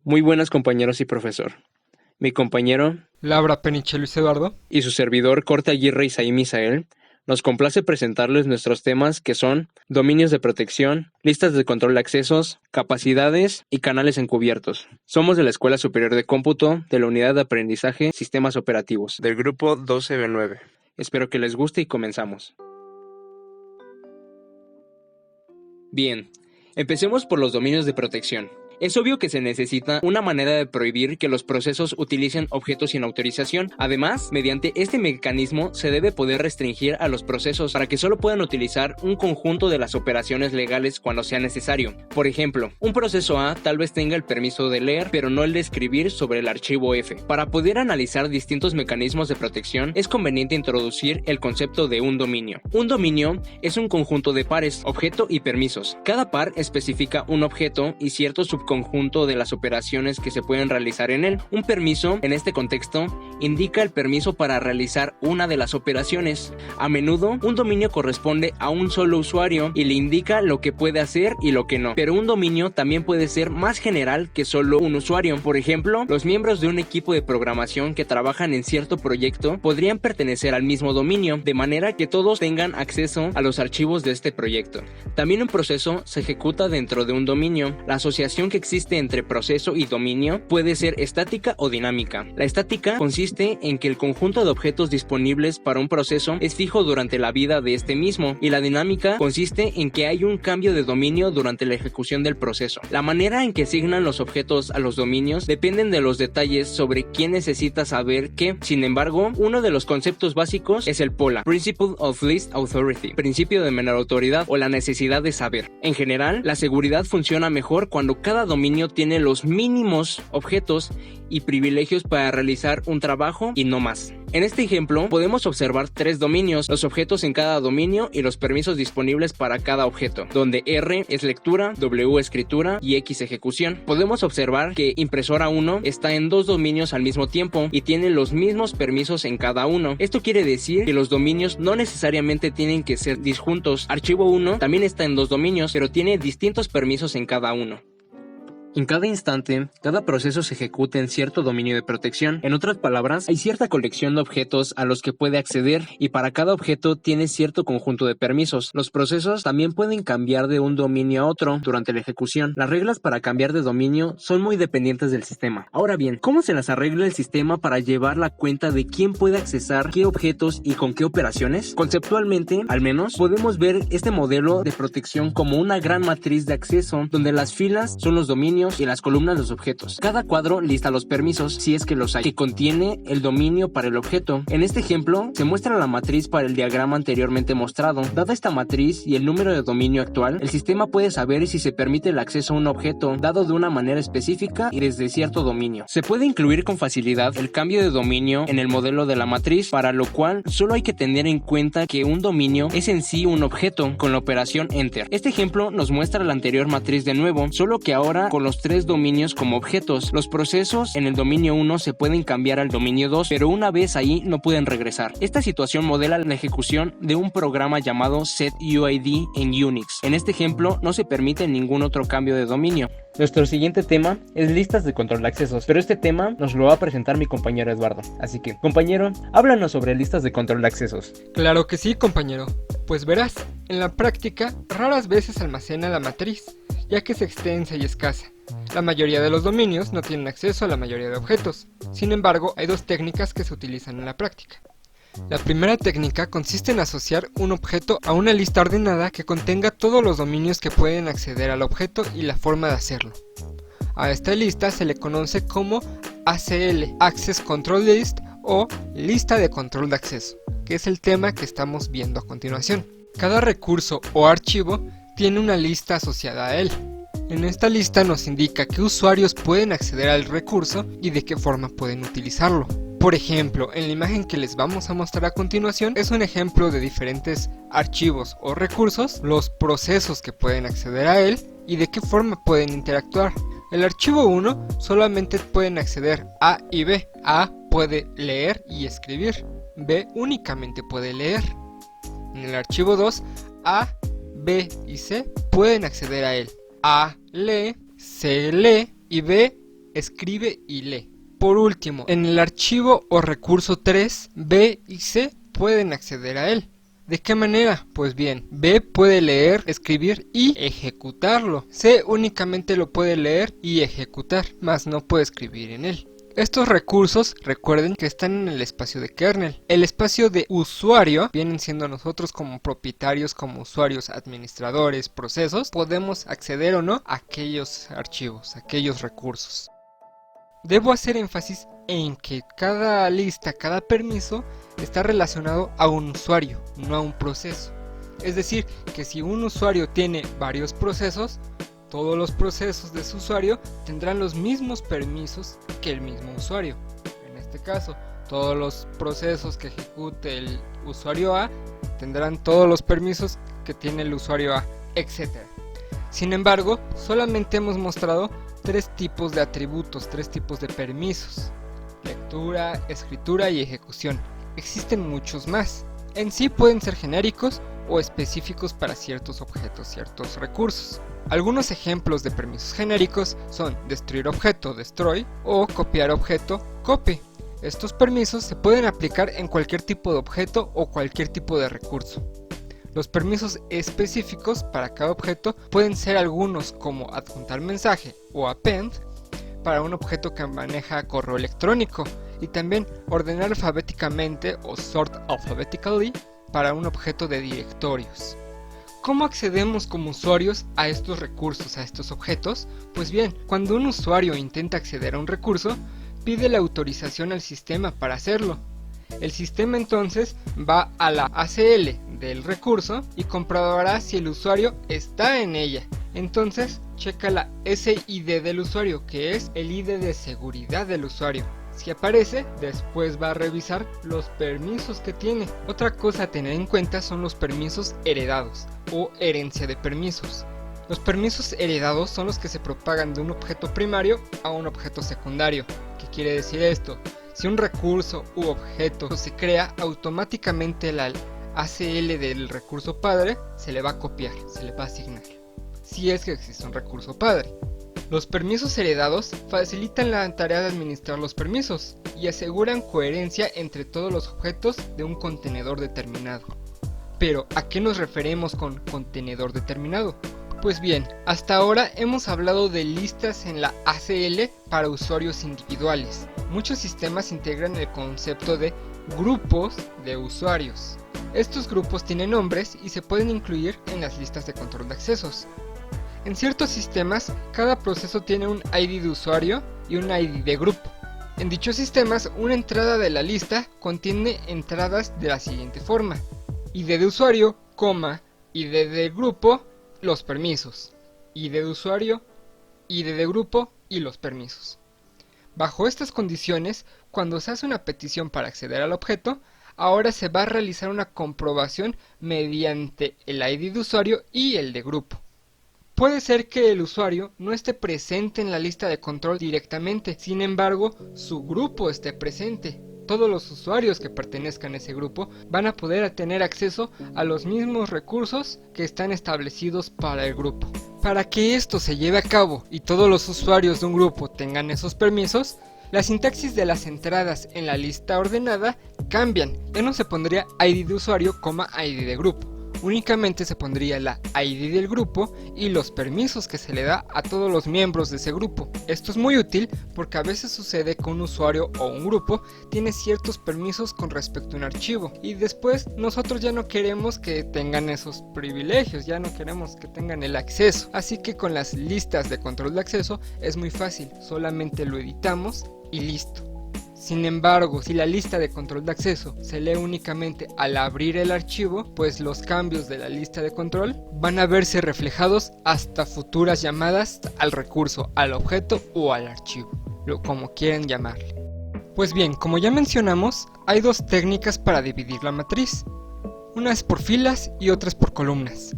Muy buenas compañeros y profesor. Mi compañero Laura Peniche Luis Eduardo. y su servidor Corte Aguirre Isaí Misael nos complace presentarles nuestros temas que son dominios de protección, listas de control de accesos, capacidades y canales encubiertos. Somos de la Escuela Superior de Cómputo de la Unidad de Aprendizaje Sistemas Operativos del grupo 12B9. Espero que les guste y comenzamos. Bien, empecemos por los dominios de protección. Es obvio que se necesita una manera de prohibir que los procesos utilicen objetos sin autorización. Además, mediante este mecanismo se debe poder restringir a los procesos para que solo puedan utilizar un conjunto de las operaciones legales cuando sea necesario. Por ejemplo, un proceso A tal vez tenga el permiso de leer, pero no el de escribir sobre el archivo F. Para poder analizar distintos mecanismos de protección, es conveniente introducir el concepto de un dominio. Un dominio es un conjunto de pares, objeto y permisos. Cada par especifica un objeto y cierto subconjunto de las operaciones que se pueden realizar en él. Un permiso, en este contexto, indica el permiso para realizar una de las operaciones. A menudo, un dominio corresponde a un solo usuario y le indica lo que puede hacer y lo que no. Pero un dominio también puede ser más general que solo un usuario. Por ejemplo, los miembros de un equipo de programación que trabajan en cierto proyecto podrían pertenecer al mismo dominio, de manera que todos tengan acceso a los archivos de este proyecto. También un proceso se ejecuta dentro de un dominio. La asociación que existe entre proceso y dominio puede ser estática o dinámica. La estática consiste en que el conjunto de objetos disponibles para un proceso es fijo durante la vida de este mismo, y la dinámica consiste en que hay un cambio de dominio durante la ejecución del proceso. La manera en que asignan los objetos a los dominios dependen de los detalles sobre quién necesita saber qué. Sin embargo, uno de los conceptos básicos es el POLA, Principle of Least Authority, principio de menor autoridad o la necesidad de saber. En general, la seguridad funciona mejor cuando cada dominio tiene los mínimos objetos y privilegios para realizar un trabajo y no más. En este ejemplo, podemos observar tres dominios, los objetos en cada dominio y los permisos disponibles para cada objeto, donde R es lectura, W escritura y X ejecución. Podemos observar que impresora 1 está en dos dominios al mismo tiempo y tiene los mismos permisos en cada uno. Esto quiere decir que los dominios no necesariamente tienen que ser disjuntos. Archivo 1 también está en dos dominios, pero tiene distintos permisos en cada uno. En cada instante, cada proceso se ejecuta en cierto dominio de protección. En otras palabras, hay cierta colección de objetos a los que puede acceder y para cada objeto tiene cierto conjunto de permisos. Los procesos también pueden cambiar de un dominio a otro durante la ejecución. Las reglas para cambiar de dominio son muy dependientes del sistema. Ahora bien, ¿cómo se las arregla el sistema para llevar la cuenta de quién puede accesar qué objetos y con qué operaciones? Conceptualmente, al menos, podemos ver este modelo de protección como una gran matriz de acceso donde las filas son los dominios y las columnas los objetos. Cada cuadro lista los permisos, si es que los hay, que contiene el dominio para el objeto. En este ejemplo, se muestra la matriz para el diagrama anteriormente mostrado. Dada esta matriz y el número de dominio actual, el sistema puede saber si se permite el acceso a un objeto dado de una manera específica y desde cierto dominio. Se puede incluir con facilidad el cambio de dominio en el modelo de la matriz, para lo cual solo hay que tener en cuenta que un dominio es en sí un objeto con la operación Enter. Este ejemplo nos muestra la anterior matriz de nuevo, solo que ahora con los tres dominios como objetos. Los procesos en el dominio 1 se pueden cambiar al dominio 2, pero una vez ahí no pueden regresar. Esta situación modela la ejecución de un programa llamado setuid en Unix. En este ejemplo no se permite ningún otro cambio de dominio. Nuestro siguiente tema es listas de control de accesos, pero este tema nos lo va a presentar mi compañero Eduardo. Así que, compañero, háblanos sobre listas de control de accesos. Claro que sí, compañero. Pues verás, en la práctica raras veces almacena la matriz, ya que es extensa y escasa. La mayoría de los dominios no tienen acceso a la mayoría de objetos. Sin embargo, hay dos técnicas que se utilizan en la práctica. La primera técnica consiste en asociar un objeto a una lista ordenada que contenga todos los dominios que pueden acceder al objeto y la forma de hacerlo. A esta lista se le conoce como ACL, Access Control List, o lista de control de acceso, que es el tema que estamos viendo a continuación. Cada recurso o archivo tiene una lista asociada a él. En esta lista nos indica qué usuarios pueden acceder al recurso y de qué forma pueden utilizarlo. Por ejemplo, en la imagen que les vamos a mostrar a continuación es un ejemplo de diferentes archivos o recursos, los procesos que pueden acceder a él y de qué forma pueden interactuar. El archivo 1 solamente pueden acceder A y B. A puede leer y escribir, B únicamente puede leer. En el archivo 2, A, B y C pueden acceder a él. A lee, C lee y B escribe y lee. Por último, en el archivo o recurso 3, B y C pueden acceder a él. ¿De qué manera? Pues bien, B puede leer, escribir y ejecutarlo. C únicamente lo puede leer y ejecutar, mas no puede escribir en él. Estos recursos, recuerden que están en el espacio de kernel. El espacio de usuario, vienen siendo nosotros como propietarios, como usuarios, administradores, procesos, podemos acceder o no a aquellos archivos, a aquellos recursos. Debo hacer énfasis en que cada lista, cada permiso está relacionado a un usuario, no a un proceso. Es decir, que si un usuario tiene varios procesos, todos los procesos de su usuario tendrán los mismos permisos que el mismo usuario. En este caso, todos los procesos que ejecute el usuario A tendrán todos los permisos que tiene el usuario A, etc. Sin embargo, solamente hemos mostrado 3 tipos de atributos, 3 tipos de permisos: lectura, escritura y ejecución. Existen muchos más. En sí pueden ser genéricos o específicos para ciertos objetos, ciertos recursos. Algunos ejemplos de permisos genéricos son destruir objeto, destroy, o copiar objeto, copy. Estos permisos se pueden aplicar en cualquier tipo de objeto o cualquier tipo de recurso. Los permisos específicos para cada objeto pueden ser algunos como adjuntar mensaje o append para un objeto que maneja correo electrónico, y también ordenar alfabéticamente o sort alphabetically para un objeto de directorios. ¿Cómo accedemos como usuarios a estos recursos, a estos objetos? Pues bien, cuando un usuario intenta acceder a un recurso, pide la autorización al sistema para hacerlo. El sistema entonces va a la ACL del recurso y comprobará si el usuario está en ella. Entonces checa la SID del usuario, que es el ID de seguridad del usuario. Si aparece, después va a revisar los permisos que tiene. Otra cosa a tener en cuenta son los permisos heredados o herencia de permisos. Los permisos heredados son los que se propagan de un objeto primario a un objeto secundario. ¿Qué quiere decir esto? Si un recurso u objeto se crea, automáticamente la ACL del recurso padre se le va a copiar, se le va a asignar, si es que existe un recurso padre. Los permisos heredados facilitan la tarea de administrar los permisos y aseguran coherencia entre todos los objetos de un contenedor determinado. Pero, ¿a qué nos referimos con contenedor determinado? Pues bien, hasta ahora hemos hablado de listas en la ACL para usuarios individuales. Muchos sistemas integran el concepto de grupos de usuarios. Estos grupos tienen nombres y se pueden incluir en las listas de control de accesos. En ciertos sistemas, cada proceso tiene un ID de usuario y un ID de grupo. En dichos sistemas, una entrada de la lista contiene entradas de la siguiente forma: ID de usuario, ID de grupo, los permisos, ID de usuario, ID de grupo y los permisos. Bajo estas condiciones, cuando se hace una petición para acceder al objeto, ahora se va a realizar una comprobación mediante el ID de usuario y el de grupo. Puede ser que el usuario no esté presente en la lista de control directamente, sin embargo, su grupo esté presente. Todos los usuarios que pertenezcan a ese grupo van a poder tener acceso a los mismos recursos que están establecidos para el grupo. Para que esto se lleve a cabo y todos los usuarios de un grupo tengan esos permisos, la sintaxis de las entradas en la lista ordenada cambian. Ya no se pondría ID de usuario, ID de grupo. Únicamente se pondría la ID del grupo y los permisos que se le da a todos los miembros de ese grupo. Esto es muy útil porque a veces sucede que un usuario o un grupo tiene ciertos permisos con respecto a un archivo y después nosotros ya no queremos que tengan esos privilegios, ya no queremos que tengan el acceso. Así que con las listas de control de acceso es muy fácil, solamente lo editamos y listo. Sin embargo, si la lista de control de acceso se lee únicamente al abrir el archivo, pues los cambios de la lista de control van a verse reflejados hasta futuras llamadas al recurso, al objeto o al archivo, como quieran llamarle. Pues bien, como ya mencionamos, hay 2 técnicas para dividir la matriz. Una es por filas y otra es por columnas.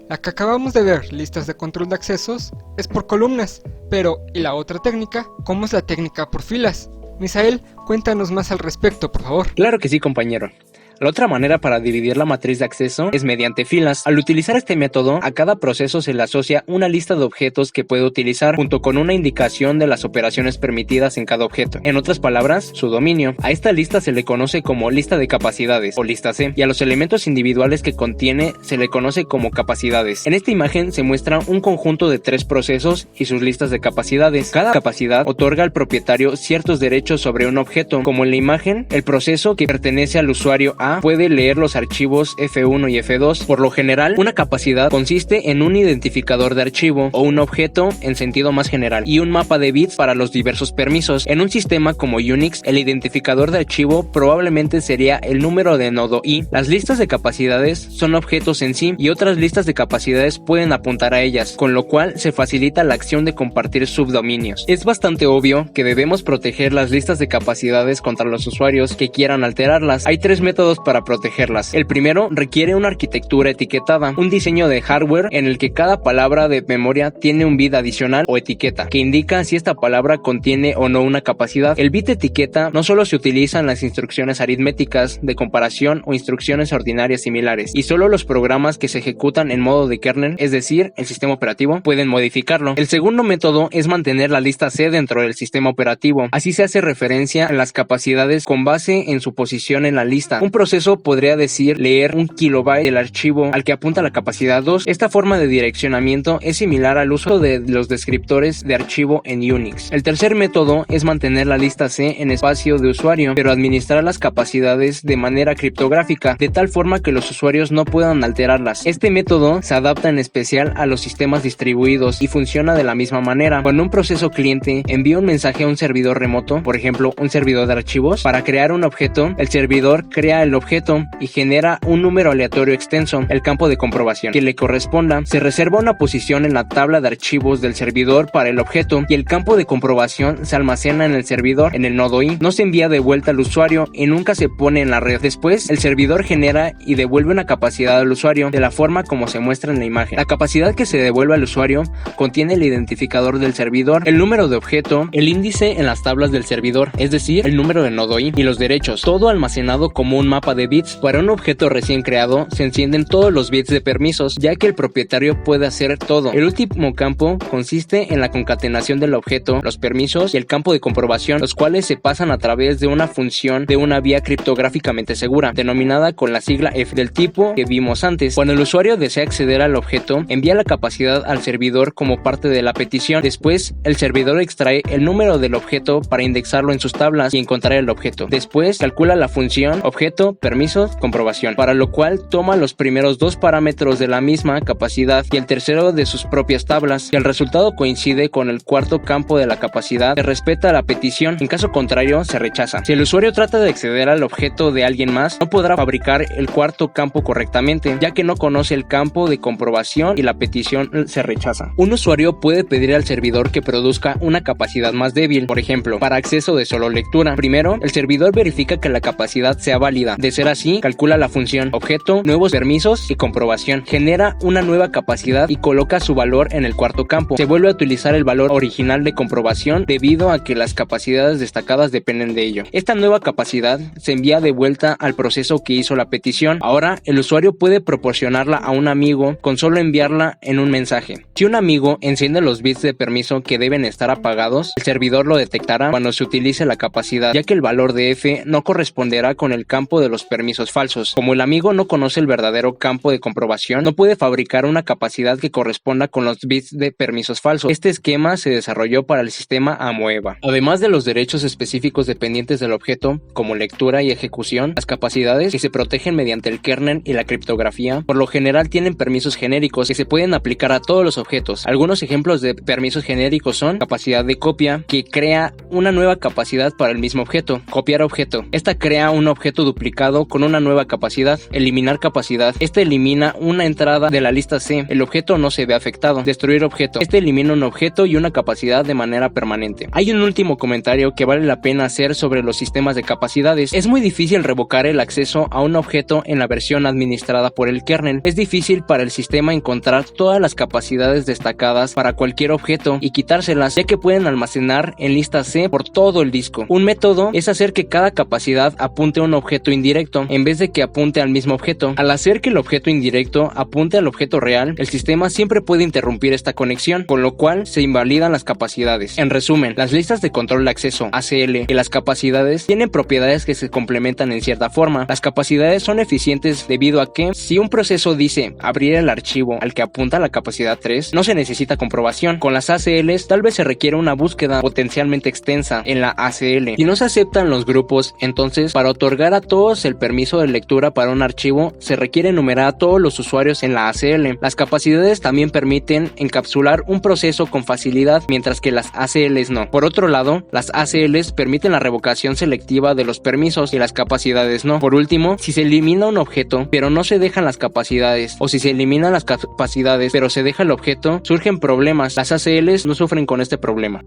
La que acabamos de ver, listas de control de accesos, es por columnas, pero ¿y la otra técnica? ¿Cómo es la técnica por filas? Misael, cuéntanos más al respecto, por favor. Claro que sí, compañero. La otra manera para dividir la matriz de acceso es mediante filas. Al utilizar este método, a cada proceso se le asocia una lista de objetos que puede utilizar junto con una indicación de las operaciones permitidas en cada objeto. En otras palabras, su dominio. A esta lista se le conoce como lista de capacidades o lista C, y a los elementos individuales que contiene se le conoce como capacidades. En esta imagen se muestra un conjunto de 3 procesos y sus listas de capacidades. Cada capacidad otorga al propietario ciertos derechos sobre un objeto. Como en la imagen, el proceso que pertenece al usuario A puede leer los archivos F1 y F2. Por lo general, una capacidad consiste en un identificador de archivo o un objeto en sentido más general y un mapa de bits para los diversos permisos. En un sistema como Unix, el identificador de archivo probablemente sería el número de nodo I. Las listas de capacidades son objetos en sí y otras listas de capacidades pueden apuntar a ellas, con lo cual se facilita la acción de compartir subdominios. Es bastante obvio que debemos proteger las listas de capacidades contra los usuarios que quieran alterarlas. Hay 3 métodos para protegerlas. El primero requiere una arquitectura etiquetada, un diseño de hardware en el que cada palabra de memoria tiene un bit adicional o etiqueta, que indica si esta palabra contiene o no una capacidad. El bit etiqueta no solo se utiliza en las instrucciones aritméticas, de comparación o instrucciones ordinarias similares, y solo los programas que se ejecutan en modo de kernel, es decir, el sistema operativo, pueden modificarlo. El segundo método es mantener la lista C dentro del sistema operativo. Así se hace referencia a las capacidades con base en su posición en la lista. Un proceso podría decir leer 1 kilobyte del archivo al que apunta la capacidad 2. Esta forma de direccionamiento es similar al uso de los descriptores de archivo en Unix. El tercer método es mantener la lista C en espacio de usuario, pero administrar las capacidades de manera criptográfica, de tal forma que los usuarios no puedan alterarlas. Este método se adapta en especial a los sistemas distribuidos y funciona de la misma manera. Cuando un proceso cliente envía un mensaje a un servidor remoto, por ejemplo un servidor de archivos, para crear un objeto, el servidor crea el objeto y genera un número aleatorio extenso, el campo de comprobación, que le corresponda. Se reserva una posición en la tabla de archivos del servidor para el objeto y el campo de comprobación se almacena en el servidor en el nodo I. No se envía de vuelta al usuario y nunca se pone en la red. Después, el servidor genera y devuelve una capacidad al usuario de la forma como se muestra en la imagen. La capacidad que se devuelve al usuario contiene el identificador del servidor, el número de objeto, el índice en las tablas del servidor, es decir, el número de nodo I, y los derechos, todo almacenado como un mapa de bits. Para un objeto recién creado, se encienden todos los bits de permisos, ya que el propietario puede hacer todo. El último campo consiste en la concatenación del objeto, los permisos y el campo de comprobación, los cuales se pasan a través de una función de una vía criptográficamente segura, denominada con la sigla F, del tipo que vimos antes. Cuando el usuario desea acceder al objeto, envía la capacidad al servidor como parte de la petición. Después, el servidor extrae el número del objeto para indexarlo en sus tablas y encontrar el objeto. Después, calcula la función objeto, permisos, comprobación, para lo cual toma los primeros 2 parámetros de la misma capacidad y el tercero de sus propias tablas. Si el resultado coincide con el cuarto campo de la capacidad, se respeta la petición. En caso contrario, se rechaza. Si el usuario trata de acceder al objeto de alguien más, no podrá fabricar el cuarto campo correctamente, ya que no conoce el campo de comprobación y la petición se rechaza. Un usuario puede pedir al servidor que produzca una capacidad más débil, por ejemplo, para acceso de solo lectura. Primero, el servidor verifica que la capacidad sea válida. De ser así, calcula la función objeto, nuevos permisos y comprobación. Genera una nueva capacidad y coloca su valor en el cuarto campo. Se vuelve a utilizar el valor original de comprobación debido a que las capacidades destacadas dependen de ello. Esta nueva capacidad se envía de vuelta al proceso que hizo la petición. Ahora, el usuario puede proporcionarla a un amigo con solo enviarla en un mensaje. Si un amigo enciende los bits de permiso que deben estar apagados, el servidor lo detectará cuando se utilice la capacidad, ya que el valor de F no corresponderá con el campo de los permisos falsos. Como el amigo no conoce el verdadero campo de comprobación, no puede fabricar una capacidad que corresponda con los bits de permisos falsos. Este esquema se desarrolló para el sistema Amoeba. Además de los derechos específicos dependientes del objeto, como lectura y ejecución, las capacidades que se protegen mediante el kernel y la criptografía, por lo general tienen permisos genéricos que se pueden aplicar a todos los objetos. Algunos ejemplos de permisos genéricos son capacidad de copia, que crea una nueva capacidad para el mismo objeto. Copiar objeto. Esta crea un objeto duplicado con una nueva capacidad. Eliminar capacidad. Esta elimina una entrada de la lista C. El objeto no se ve afectado. Destruir objeto. Este elimina un objeto y una capacidad de manera permanente. Hay un último comentario que vale la pena hacer sobre los sistemas de capacidades. Es muy difícil revocar el acceso a un objeto en la versión administrada por el kernel. Es difícil para el sistema encontrar todas las capacidades destacadas para cualquier objeto y quitárselas, ya que pueden almacenar en lista C por todo el disco. Un método es hacer que cada capacidad apunte a un objeto individual indirecto, en vez de que apunte al mismo objeto. Al hacer que el objeto indirecto apunte al objeto real, el sistema siempre puede interrumpir esta conexión, con lo cual se invalidan las capacidades. En resumen, las listas de control de acceso, ACL, y las capacidades tienen propiedades que se complementan en cierta forma. Las capacidades son eficientes debido a que, si un proceso dice abrir el archivo al que apunta la capacidad 3, no se necesita comprobación. Con las ACLs, tal vez se requiere una búsqueda potencialmente extensa en la ACL. Si no se aceptan los grupos, entonces, para otorgar a todos el permiso de lectura para un archivo, se requiere enumerar a todos los usuarios en la ACL. Las capacidades también permiten encapsular un proceso con facilidad, mientras que las ACLs no. Por otro lado, las ACLs permiten la revocación selectiva de los permisos y las capacidades no. Por último, si se elimina un objeto, pero no se dejan las capacidades, o si se eliminan las capacidades, pero se deja el objeto, surgen problemas. Las ACLs no sufren con este problema.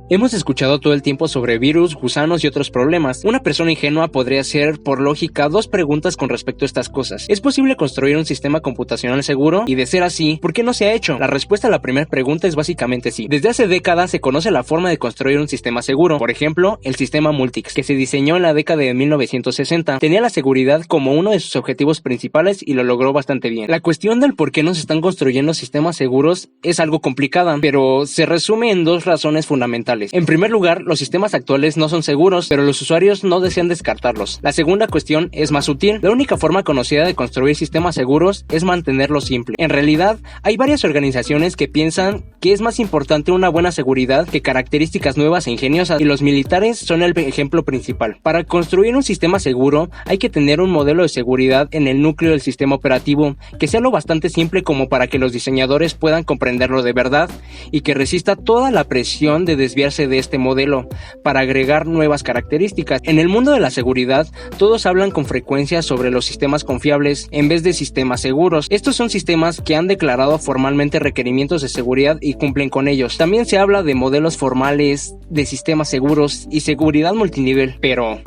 Hemos escuchado todo el tiempo sobre virus, gusanos y otros problemas. Una persona ingenua podría hacer, por lógica, dos preguntas con respecto a estas cosas. ¿Es posible construir un sistema computacional seguro? Y de ser así, ¿por qué no se ha hecho? La respuesta a la primera pregunta es básicamente sí. Desde hace décadas se conoce la forma de construir un sistema seguro. Por ejemplo, el sistema Multics, que se diseñó en la década de 1960, tenía la seguridad como uno de sus objetivos principales y lo logró bastante bien. La cuestión del por qué no se están construyendo sistemas seguros es algo complicada, pero se resume en dos razones fundamentales. En primer lugar, los sistemas actuales no son seguros, pero los usuarios no desean descartarlos. La segunda cuestión es más sutil. La única forma conocida de construir sistemas seguros es mantenerlos simple. En realidad, hay varias organizaciones que piensan que es más importante una buena seguridad que características nuevas e ingeniosas, y los militares son el ejemplo principal. Para construir un sistema seguro, hay que tener un modelo de seguridad en el núcleo del sistema operativo, que sea lo bastante simple como para que los diseñadores puedan comprenderlo de verdad, y que resista toda la presión de desviarse de este modelo para agregar nuevas características. En el mundo de la seguridad, todos hablan con frecuencia sobre los sistemas confiables en vez de sistemas seguros. Estos son sistemas que han declarado formalmente requerimientos de seguridad y cumplen con ellos. También se habla de modelos formales, de sistemas seguros y seguridad multinivel, pero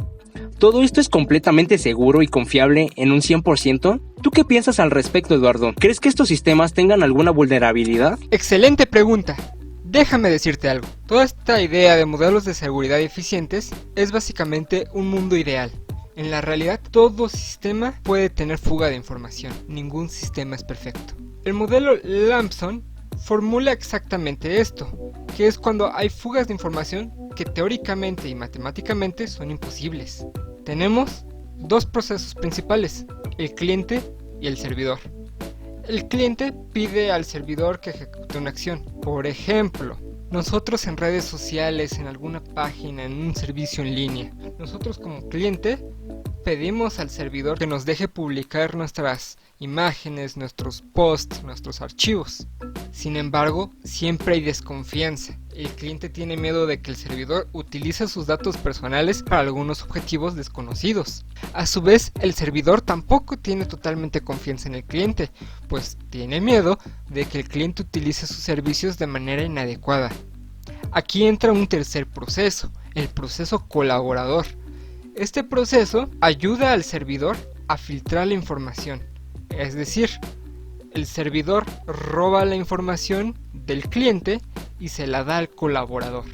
¿todo esto es completamente seguro y confiable en un 100%? ¿Tú qué piensas al respecto, Eduardo? ¿Crees que estos sistemas tengan alguna vulnerabilidad? Excelente pregunta. Déjame decirte algo. Toda esta idea de modelos de seguridad eficientes es básicamente un mundo ideal. En la realidad, todo sistema puede tener fuga de información. Ningún sistema es perfecto. El modelo Lampson formula exactamente esto, que es cuando hay fugas de información que teóricamente y matemáticamente son imposibles. Tenemos dos procesos principales, el cliente y el servidor. El cliente pide al servidor que ejecute una acción. Por ejemplo, nosotros en redes sociales, en alguna página, en un servicio en línea, nosotros como cliente pedimos al servidor que nos deje publicar nuestras imágenes, nuestros posts, nuestros archivos. Sin embargo, siempre hay desconfianza. El cliente tiene miedo de que el servidor utilice sus datos personales para algunos objetivos desconocidos. A su vez, el servidor tampoco tiene totalmente confianza en el cliente, pues tiene miedo de que el cliente utilice sus servicios de manera inadecuada. Aquí entra un tercer proceso, el proceso colaborador. Este proceso ayuda al servidor a filtrar la información, es decir, el servidor roba la información del cliente y se la da al colaborador.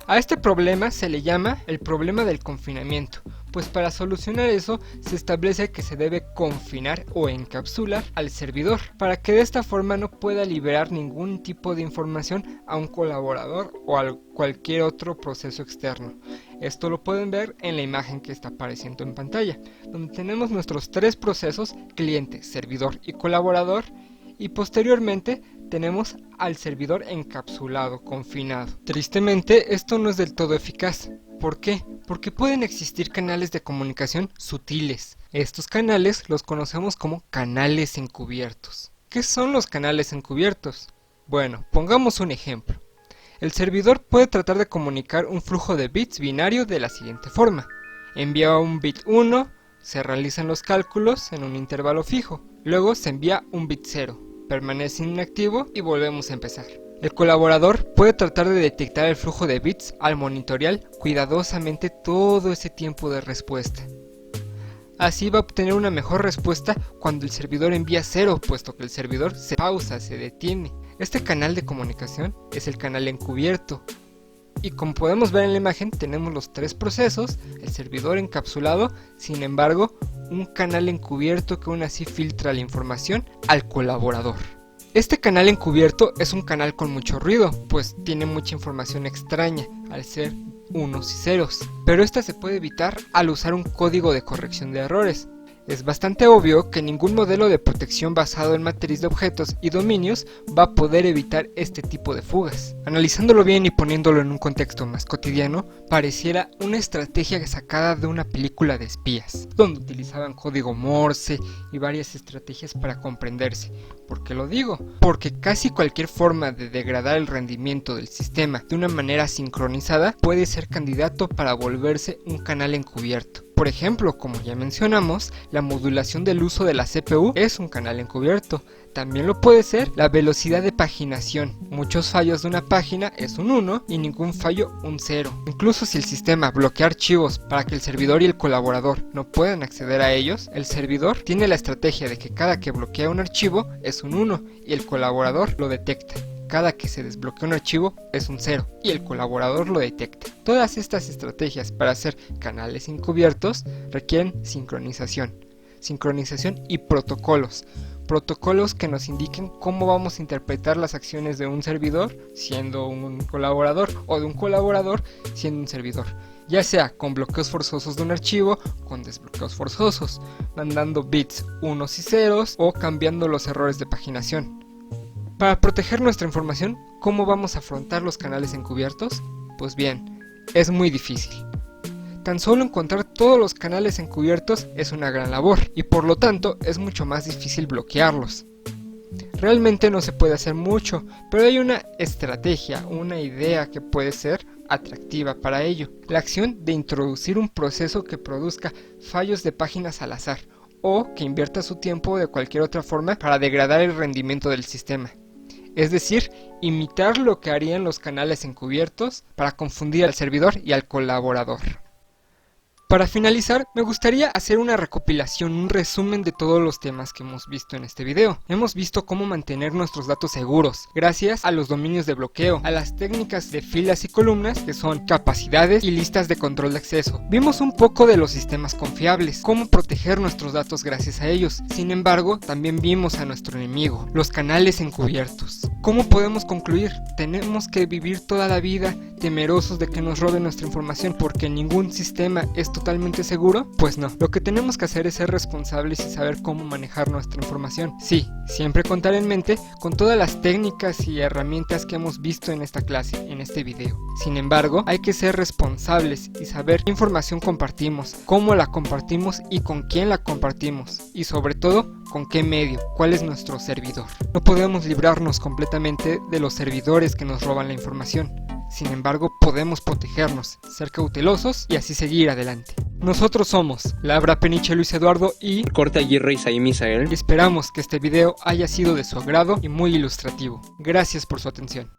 A este problema se le llama el problema del confinamiento, pues para solucionar eso se establece que se debe confinar o encapsular al servidor, para que de esta forma no pueda liberar ningún tipo de información a un colaborador o a cualquier otro proceso externo. Esto lo pueden ver en la imagen que está apareciendo en pantalla, donde tenemos nuestros tres procesos, cliente, servidor y colaborador, y posteriormente tenemos al servidor encapsulado, confinado. Tristemente, esto no es del todo eficaz. ¿Por qué? Porque pueden existir canales de comunicación sutiles. Estos canales los conocemos como canales encubiertos. ¿Qué son los canales encubiertos? Bueno, pongamos un ejemplo. El servidor puede tratar de comunicar un flujo de bits binario de la siguiente forma. Envía un bit 1, se realizan los cálculos en un intervalo fijo. Luego se envía un bit 0. Permanece inactivo y volvemos a empezar. El colaborador puede tratar de detectar el flujo de bits al monitorear cuidadosamente todo ese tiempo de respuesta. Así va a obtener una mejor respuesta cuando el servidor envía 0, puesto que el servidor se pausa, se detiene. Este canal de comunicación es el canal encubierto. Y como podemos ver en la imagen, tenemos los tres procesos, el servidor encapsulado, sin embargo, un canal encubierto que aún así filtra la información al colaborador. Este canal encubierto es un canal con mucho ruido, pues tiene mucha información extraña, al ser unos y ceros, pero esta se puede evitar al usar un código de corrección de errores. Es bastante obvio que ningún modelo de protección basado en matriz de objetos y dominios va a poder evitar este tipo de fugas. Analizándolo bien y poniéndolo en un contexto más cotidiano, pareciera una estrategia sacada de una película de espías, donde utilizaban código Morse y varias estrategias para comprenderse. ¿Por qué lo digo? Porque casi cualquier forma de degradar el rendimiento del sistema de una manera sincronizada puede ser candidato para volverse un canal encubierto. Por ejemplo, como ya mencionamos, la modulación del uso de la CPU es un canal encubierto. También lo puede ser la velocidad de paginación. Muchos fallos de una página es un 1 y ningún fallo un 0. Incluso si el sistema bloquea archivos para que el servidor y el colaborador no puedan acceder a ellos, el servidor tiene la estrategia de que cada que bloquea un archivo es un 1 y el colaborador lo detecta. Cada que se desbloquea un archivo es un 0 y el colaborador lo detecta. Todas estas estrategias para hacer canales encubiertos requieren sincronización y protocolos. Protocolos que nos indiquen cómo vamos a interpretar las acciones de un servidor siendo un colaborador o de un colaborador siendo un servidor, ya sea con bloqueos forzosos de un archivo, con desbloqueos forzosos, mandando bits unos y ceros o cambiando los errores de paginación. Para proteger nuestra información, ¿cómo vamos a afrontar los canales encubiertos? Pues bien, es muy difícil. Tan solo encontrar todos los canales encubiertos es una gran labor y por lo tanto es mucho más difícil bloquearlos. Realmente no se puede hacer mucho, pero hay una estrategia, una idea que puede ser atractiva para ello. La acción de introducir un proceso que produzca fallos de páginas al azar o que invierta su tiempo de cualquier otra forma para degradar el rendimiento del sistema. Es decir, imitar lo que harían los canales encubiertos para confundir al servidor y al colaborador. Para finalizar, me gustaría hacer una recopilación, un resumen de todos los temas que hemos visto en este video. Hemos visto cómo mantener nuestros datos seguros, gracias a los dominios de bloqueo, a las técnicas de filas y columnas, que son capacidades y listas de control de acceso. Vimos un poco de los sistemas confiables, cómo proteger nuestros datos gracias a ellos. Sin embargo, también vimos a nuestro enemigo, los canales encubiertos. ¿Cómo podemos concluir? ¿Tenemos que vivir toda la vida temerosos de que nos roben nuestra información porque ningún sistema es totalmente seguro? Pues no, lo que tenemos que hacer es ser responsables y saber cómo manejar nuestra información. Sí, siempre contar en mente con todas las técnicas y herramientas que hemos visto en esta clase, en este video. Sin embargo, hay que ser responsables y saber qué información compartimos, cómo la compartimos y con quién la compartimos, y sobre todo, con qué medio, cuál es nuestro servidor. No podemos librarnos completamente de los servidores que nos roban la información. Sin embargo, podemos protegernos, ser cautelosos y así seguir adelante. Nosotros somos Labra Peniche Luis Eduardo y Corta Aguirre Isaí Misael. esperamos que este video haya sido de su agrado y muy ilustrativo. Gracias por su atención.